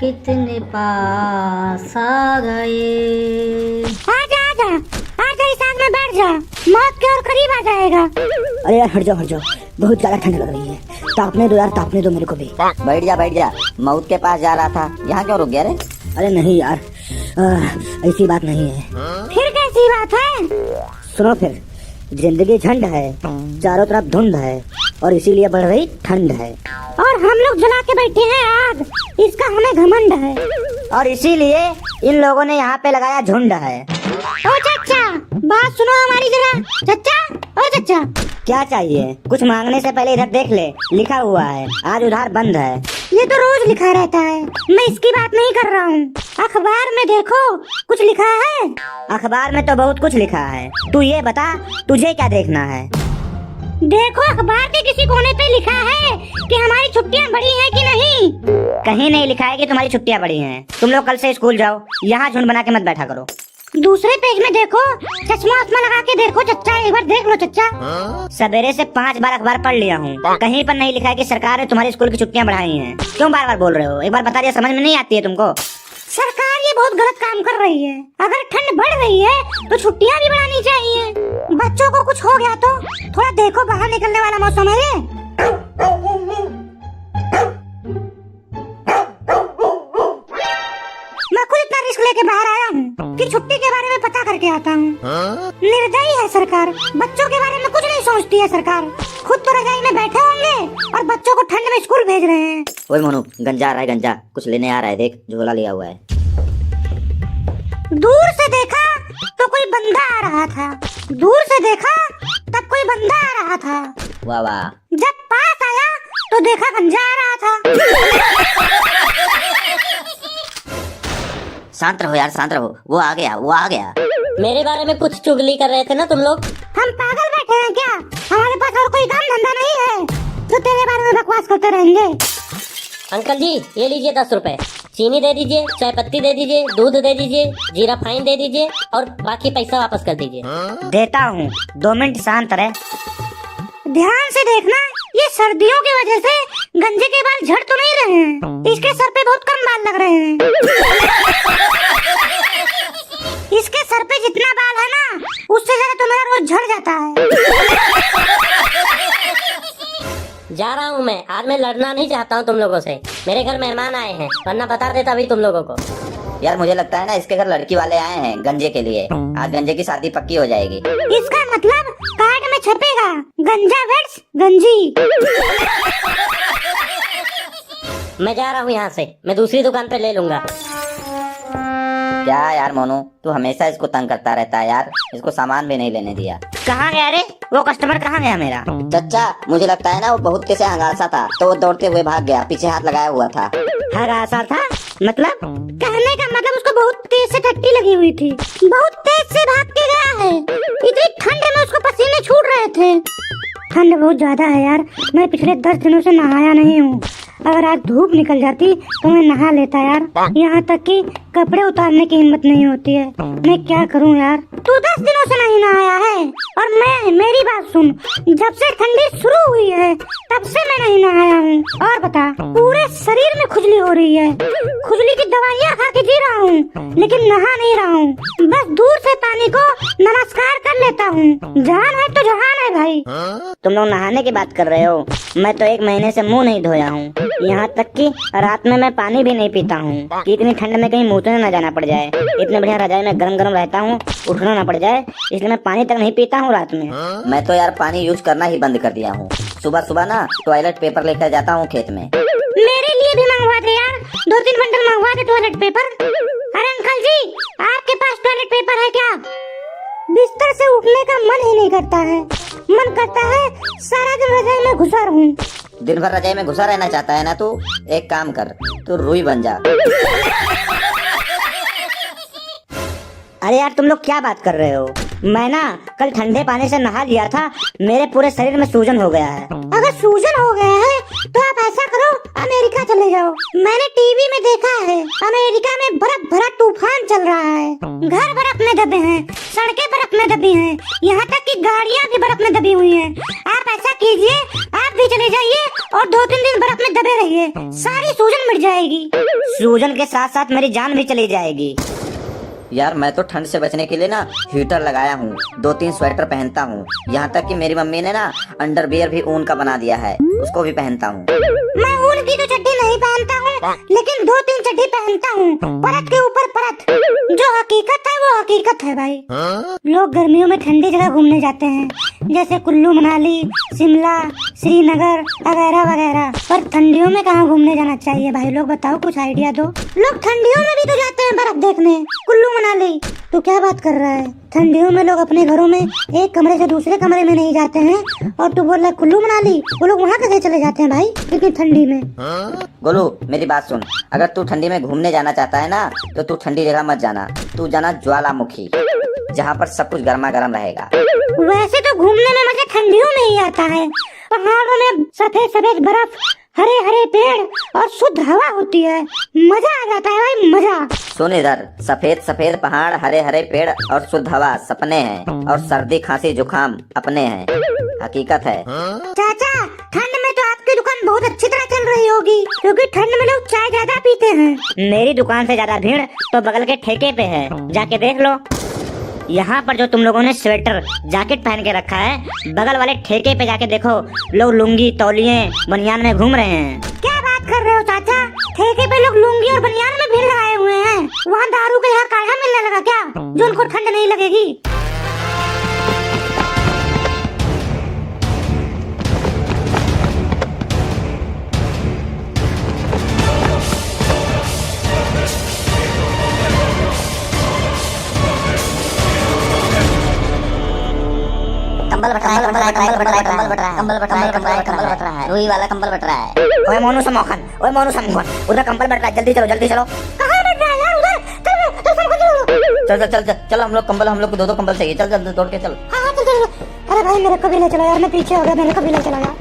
कितने पास आ गए। आजा आजा आजा, इस आग में बैठ जा, मौत के और करीब आ जाएगा। अरे यार हट जाओ, बहुत ज्यादा ठंड लग रही है। तापने दो यार, तापने दो मेरे को भी। बैठ जा, मौत के पास जा रहा था, यहाँ क्यों रुक गया रे? अरे नहीं यार, ऐसी बात नहीं है। फिर कैसी बात है? सुनो फिर, जिंदगी झंड है, चारों तरफ धुंध है और इसीलिए बढ़ रही ठंड है। और हम लोग जला के बैठे हैं आग, इसका हमें घमंड है। और इसीलिए इन लोगों ने यहाँ पे लगाया झुंड है। ओ चाचा, बात सुनो हमारी जरा। चाचा, ओ चाचा। क्या चाहिए? कुछ मांगने से पहले इधर देख ले, लिखा हुआ है आज उधार बंद है। ये तो रोज लिखा रहता है, मैं इसकी बात नहीं कर रहा हूँ। अखबार में देखो, कुछ लिखा है। अखबार में तो बहुत कुछ लिखा है, तू ये बता तुझे क्या देखना है? देखो, अखबार के किसी कोने पे लिखा है कि हमारी छुट्टियाँ बढ़ी हैं कि नहीं। कहीं नहीं लिखा है कि तुम्हारी छुट्टियाँ बढ़ी हैं। तुम लोग कल से स्कूल जाओ, यहाँ झुंड बना के मत बैठा करो। दूसरे पेज में देखो, चश्मा उस्मा लगा के देखो चाचा, एक बार देख लो चाचा। सवेरे से 5 बार अखबार पढ़ लिया हूँ, कहीं पर नहीं लिखा है कि सरकार ने तुम्हारे स्कूल की छुट्टियाँ बढ़ाई हैं। क्यों बार बार बोल रहे हो? एक बार बता दिया, समझ में नहीं आती है तुमको? सरकार ये बहुत गलत काम कर रही है। अगर ठंड बढ़ रही है तो छुट्टियाँ भी बढ़ानी चाहिए। बच्चों को कुछ हो गया तो थोड़ा देखो, बाहर निकलने वाला मौसम है ये। मैं खुद इतना रिस्क लेके बाहर आया हूँ कि छुट्टी के बारे में पता करके आता हूँ। निर्दयी है सरकार, बच्चों के बारे में कुछ नहीं सोचती है सरकार। खुद तो रजाई में बैठे होंगे और बच्चों को ठंड में स्कूल भेज रहे हैं। ओए मोनू, गंजा आ रहा है, गंजा कुछ लेने आ रहा है, देख झोला लिया हुआ है। दूर से देखा तो कोई बंदा आ रहा था, दूर से देखा तब कोई बंदा आ रहा था। वाह वाह। जब पास आया तो देखा गंजा आ रहा था। शांत रहो यार, शांत रहो, वो आ गया। मेरे बारे में कुछ चुगली कर रहे थे ना तुम लोग? हम पागल बैठे हैं क्या? हमारे पास और कोई काम धंधा नहीं है तो तेरे बारे में बकवास करते रहेंगे। अंकल जी, ये लीजिए 10 रुपए, चीनी दे दीजिए, चाय पत्ती दे दीजिए, दूध दे दीजिए, जीरा फाइन दे दीजिए और बाकी पैसा वापस कर दीजिए। देता हूँ, 2 मिनट शांत रहे। ध्यान से देखना, ये सर्दियों की वजह से गंजे के बाल झड़ तो नहीं रहे हैं, इसके सर पे बहुत कम बाल लग रहे हैं। इसके सर पे जितना बाल है ना, उससे ज्यादा तो मेरा रोज झड़ जाता है। जा रहा हूँ मैं, आज मैं लड़ना नहीं चाहता हूँ तुम लोगों से। मेरे घर मेहमान आए हैं, वरना बता देता अभी तुम लोगों को। यार मुझे लगता है ना इसके घर लड़की वाले आए हैं गंजे के लिए। आज गंजे की शादी पक्की हो जाएगी। इसका मतलब कार्ड में छपेगा गंजा वेट्स गंजी। मैं जा रहा हूँ यहाँ से, मैं दूसरी दुकान पे ले लूंगा। क्या यार मोनू, तू हमेशा इसको तंग करता रहता है यार, इसको सामान भी नहीं लेने दिया। कहाँ गया रे वो कस्टमर? कहाँ गया मेरा? चचा, मुझे लगता है ना वो बहुत कैसे हंगासा था तो वो दौड़ते हुए भाग गया, पीछे हाथ लगाया हुआ था। हरासा था मतलब? कहने का मतलब उसको बहुत तेज से टट्टी लगी हुई थी, बहुत तेज से भाग के गया है। इतनी ठंड में उसको पसीने छूट रहे थे। ठंड बहुत ज्यादा है यार, मैं पिछले 10 दिनों से नहाया नहीं हूँ। अगर आज धूप निकल जाती तो मैं नहा लेता यार। यहाँ तक कि कपड़े उतारने की हिम्मत नहीं होती है। मैं क्या करूँ यार? तू 10 दिनों से नहीं नहाया है और मेरी बात सुन, जब से ठंडी शुरू हुई है तब से मैं नहीं नहाया हूँ। और बता, पूरे शरीर में खुजली हो रही है। खुजली की दवाइयाँ खा के जी रहा हूँ लेकिन नहा नहीं रहा हूँ। बस दूर से पानी को नमस्कार कर लेता हूँ। जान है तो जहान है भाई। तुम लोग नहाने की बात कर रहे हो? मैं तो 1 महीने से मुंह नहीं धोया हूँ। यहाँ तक कि रात में मैं पानी भी नहीं पीता हूँ कि इतनी ठंड में कहीं मुँह न जाना पड़ जाए। इतने बढ़िया रजाई में गरम गरम रहता हूँ, उठना ना पड़ जाए, इसलिए मैं पानी तक नहीं पीता हूँ रात में। मैं तो यार पानी यूज करना ही बंद कर दिया हूँ। सुबह सुबह ना टॉयलेट पेपर लेकर जाता हूँ खेत में। मेरे लिए भी मंगवा दे यार, 2-3 बंडल मंगवा दे टॉयलेट पेपर। अरे अंकल जी, आपके पास टॉयलेट पेपर है क्या? बिस्तर से उठने का मन ही नहीं करता है, मन करता है सारा दिन रजाई में घुसा रहूं। दिन भर रजाई में घुसा रहना चाहता है ना तू? एक काम कर, तू रुई बन जा। अरे यार तुम लोग क्या बात कर रहे हो? मैं ना कल ठंडे पानी से नहा लिया था, मेरे पूरे शरीर में सूजन हो गया है। अगर सूजन हो गया है तो आप ऐसा करो, अमेरिका चले जाओ। मैंने टीवी में देखा है, अमेरिका में बर्फ भरा तूफान चल रहा है। घर बर्फ में दबे हैं, सड़कें बर्फ में दबी हैं, यहाँ तक कि गाड़ियाँ भी बर्फ में दबी हुई हैं। आप ऐसा कीजिए, आप भी चले जाइए और 2-3 दिन बर्फ में दबे रहिए, सारी सूजन मिट जाएगी। सूजन के साथ साथ मेरी जान भी चली जाएगी। यार मैं तो ठंड से बचने के लिए ना हीटर लगाया हूँ, 2-3 स्वेटर पहनता हूँ। यहाँ तक कि मेरी मम्मी ने ना अंडरवियर भी ऊन का बना दिया है, उसको भी पहनता हूँ। मैं ऊन की तो चड्डी नहीं पहनता हूँ, लेकिन 2-3 चड्डी पहनता हूँ, परत के ऊपर परत। जो हकीकत है वो हकीकत है भाई। लोग गर्मियों में ठंडी जगह घूमने जाते हैं, जैसे कुल्लू मनाली, शिमला, श्रीनगर वगैरह वगैरह। पर ठंडियों में कहाँ घूमने जाना चाहिए भाई? लोग बताओ, कुछ आइडिया दो। लोग ठंडियों में भी तो जाते हैं बर्फ देखने, कुल्लू मनाली। तू क्या बात कर रहा है? ठंडियों में लोग अपने घरों में एक कमरे से दूसरे कमरे में नहीं जाते हैं, और तू बोल रहा है कुल्लू मनाली? वो लोग वहाँ कैसे चले जाते हैं भाई इतनी ठंडी में? गोलू मेरी बात सुन, अगर तू ठंडी में घूमने जाना चाहता है ना, तो तू ठंडी जगह मत जाना, तू जाना ज्वालामुखी, जहाँ पर सब कुछ गर्मा गर्म रहेगा। वैसे तो घूमने में मजा ठंडियों में ही आता है। पहाड़ों में सफेद सफेद बर्फ, हरे हरे पेड़ और शुद्ध हवा होती है, मजा आ जाता है भाई, मजा। सुन इधर, सफेद सफेद पहाड़, हरे हरे पेड़ और शुद्ध हवा सपने हैं, और सर्दी खांसी जुकाम अपने हैं, हकीकत है। चाचा, ठंड में तो आपकी दुकान बहुत अच्छी तरह चल रही होगी, क्योंकि ठंड में लोग चाय ज्यादा पीते हैं। मेरी दुकान से ज्यादा भीड़ तो बगल के ठेके पे है, जाके देख लो। यहाँ पर जो तुम लोगों ने स्वेटर जैकेट पहन के रखा है, बगल वाले ठेके पे जाके देखो, लोग लुंगी तौलिए बनियान में घूम रहे हैं। क्या बात कर रहे हो चाचा? ठेके पे लोग लुंगी और बनियान में भीड़ लगाए हुए हैं। वहाँ दारू का यहाँ काढ़ा मिलने लगा क्या, जो उनको ठंड नहीं लगेगी? कंबल बट रहा है, रुई वाला कंबल बट रहा है। ओए मोनू समोखन, ओए मोनू समोखन, उधर कंबल बट रहा है, जल्दी चलो जल्दी चलो। कहाँ बैठ रहा है यार? उधर चल, चल चल चल चलो, हम लोग कंबल, हम लोग को 2-2 कंबल चाहिए, चल चल दौड़ के चल। हाँ चल चल। अरे भाई मेरे को भी ले चलो यार, मैं पीछे हो गया, मेरे को भी ले चलो यार।